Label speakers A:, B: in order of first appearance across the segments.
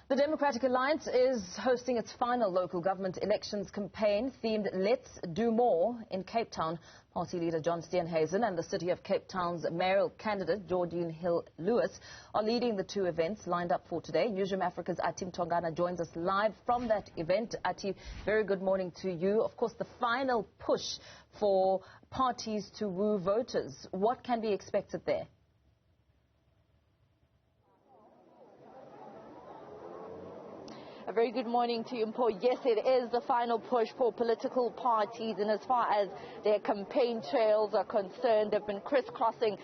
A: The Democratic Alliance is hosting its final local government elections campaign themed Let's Do More in Cape Town. Party leader John Steenhuisen and the City of Cape Town's mayoral candidate Geordin Hill-Lewis are leading the two events lined up for today. Newzroom Afrika's Athi Mtongana joins us live from that event. Athi, very good morning to you. Of course, the final push for parties to woo voters. What can be expected there?
B: A very good morning to you, Mpo. Yes, it is the final push for political parties, and as far as their campaign trails are concerned, they've been crisscrossing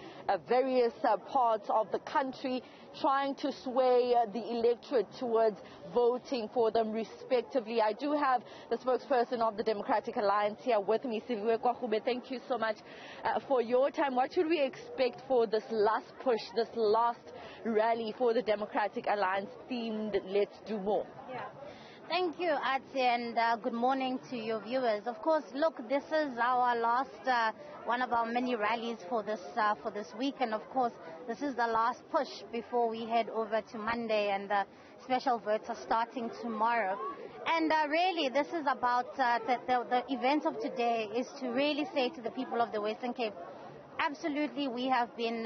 B: various parts of the country, trying to sway the electorate towards voting for them respectively. I do have the spokesperson of the Democratic Alliance here with me, Siviwe Kwahube. Thank you so much for your time. What should we expect for this last push, this last rally for the Democratic Alliance themed Let's Do More?
C: Thank you, Athi, and good morning to your viewers. Of course, look, this is our last one of our many rallies for this week, and of course, this is the last push before we head over to Monday, and the special votes are starting tomorrow. And really, this is about the event of today is to really say to the people of the Western Cape, absolutely, we have been,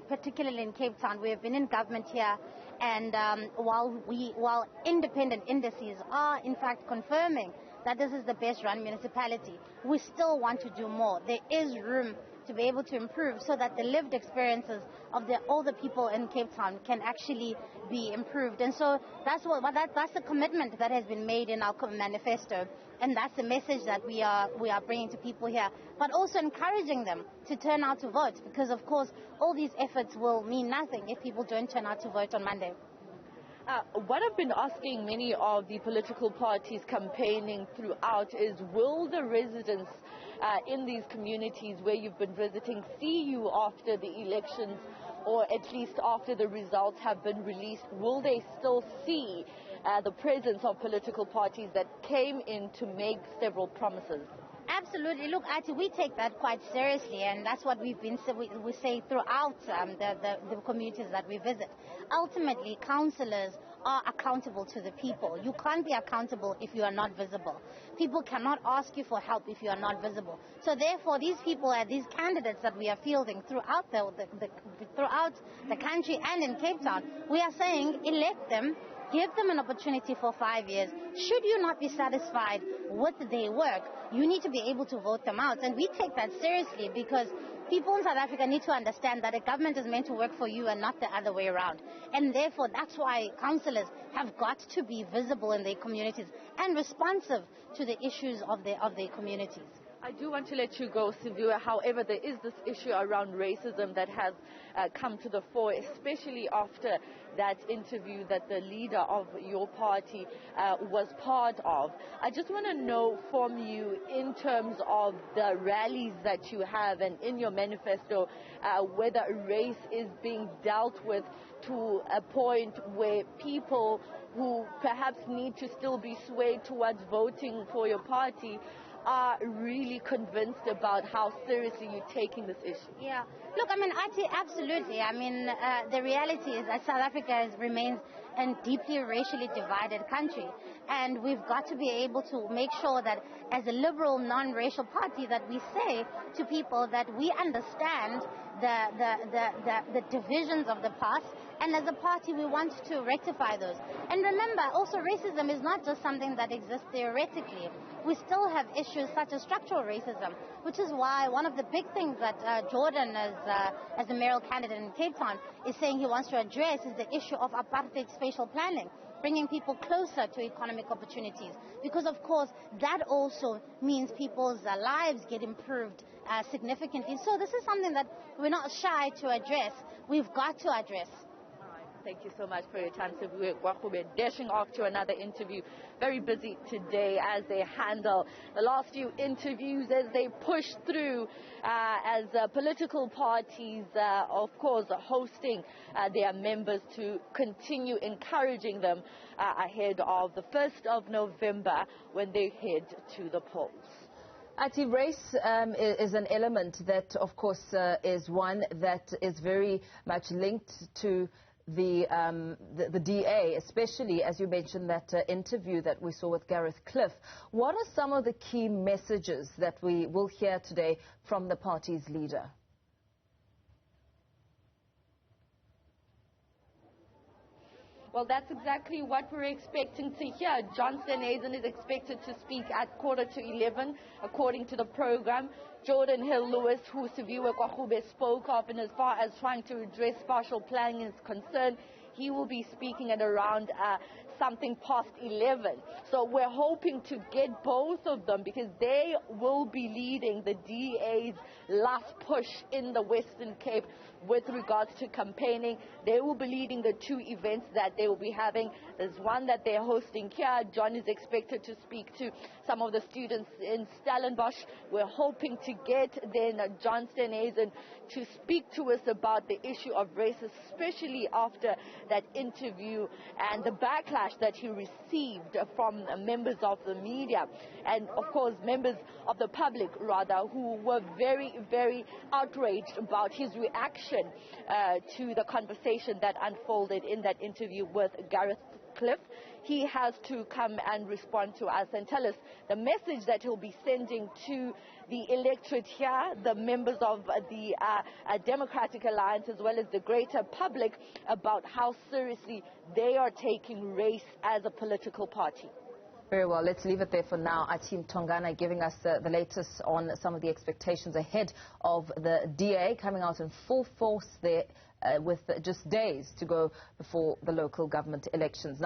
C: particularly in Cape Town, we have been in government here, and while independent indices are in fact confirming that this is the best run municipality, we still want to do more. There is room to be able to improve so that the lived experiences of all the people in Cape Town can actually be improved. And so that's the commitment that has been made in our manifesto, and that's the message that we are bringing to people here, but also encouraging them to turn out to vote, because of course all these efforts will mean nothing if people don't turn out to vote on Monday.
B: What I've been asking many of the political parties campaigning throughout is, will the residents in these communities where you've been visiting see you after the elections, or at least after the results have been released? Will they still see the presence of political parties that came in to make several promises?
C: Absolutely. Look, Athi, we take that quite seriously, and that's what we say throughout the communities that we visit. Ultimately, councillors are accountable to the people. You can't be accountable if you are not visible. People cannot ask you for help if you are not visible. So therefore, these people and these candidates that we are fielding throughout the country and in Cape Town, we are saying elect them. Give them an opportunity for 5 years. Should you not be satisfied with their work, you need to be able to vote them out. And we take that seriously, because people in South Africa need to understand that a government is meant to work for you and not the other way around. And therefore, that's why councillors have got to be visible in their communities and responsive to the issues of their communities.
B: I do want to let you go, Siviwe. However, there is this issue around racism that has come to the fore, especially after that interview that the leader of your party was part of. I just want to know from you, in terms of the rallies that you have and in your manifesto, whether race is being dealt with to a point where people who perhaps need to still be swayed towards voting for your party are really convinced about how seriously you're taking this issue.
C: Yeah. Look, I mean, absolutely. I mean, the reality is that South Africa remains a deeply racially divided country, and we've got to be able to make sure that as a liberal, non-racial party, that we say to people that we understand the divisions of the past, and as a party we want to rectify those. And remember, also, racism is not just something that exists theoretically. We still have issues such as structural racism, which is why one of the big things that Geordin, as a mayoral candidate in Cape Town, is saying he wants to address is the issue of apartheid spatial planning, bringing people closer to economic opportunities, because of course that also means people's lives get improved significantly. So this is something that we're not shy to address. We've got to address.
B: Thank you so much for your time, Siviwe Kwahube. Dashing off to another interview. Very busy today as they handle the last few interviews, as they push through as political parties, of course, hosting their members to continue encouraging them ahead of the 1st of November when they head to the polls.
A: Athi, race is an element that, of course, is one that is very much linked to the DA, especially as you mentioned that interview that we saw with Gareth Cliff. What are some of the key messages that we will hear today from the party's leader?
B: Well, that's exactly what we're expecting to hear. John Steenhuisen is expected to speak at 11:15, according to the program. Geordin Hill-Lewis, who Siviwe Kwagube spoke of, and as far as trying to address spatial planning is concerned, he will be speaking at around something past 11. So we're hoping to get both of them because they will be leading the DA's last push in the Western Cape with regards to campaigning. They will be leading the two events that they will be having. There's one that they're hosting here. John is expected to speak to some of the students in Stellenbosch. We're hoping to get then John Steenhuisen to speak to us about the issue of race, especially after that interview and the backlash that he received from members of the media and, of course, members of the public, rather, who were very, very outraged about his reaction to the conversation that unfolded in that interview with Gareth Cliff. He has to come and respond to us and tell us the message that he'll be sending to the electorate here, the members of the Democratic Alliance, as well as the greater public, about how seriously they are taking race as a political party.
A: Very well, let's leave it there for now. Athi Mtongana giving us the latest on some of the expectations ahead of the DA coming out in full force there with just days to go before the local government elections. Now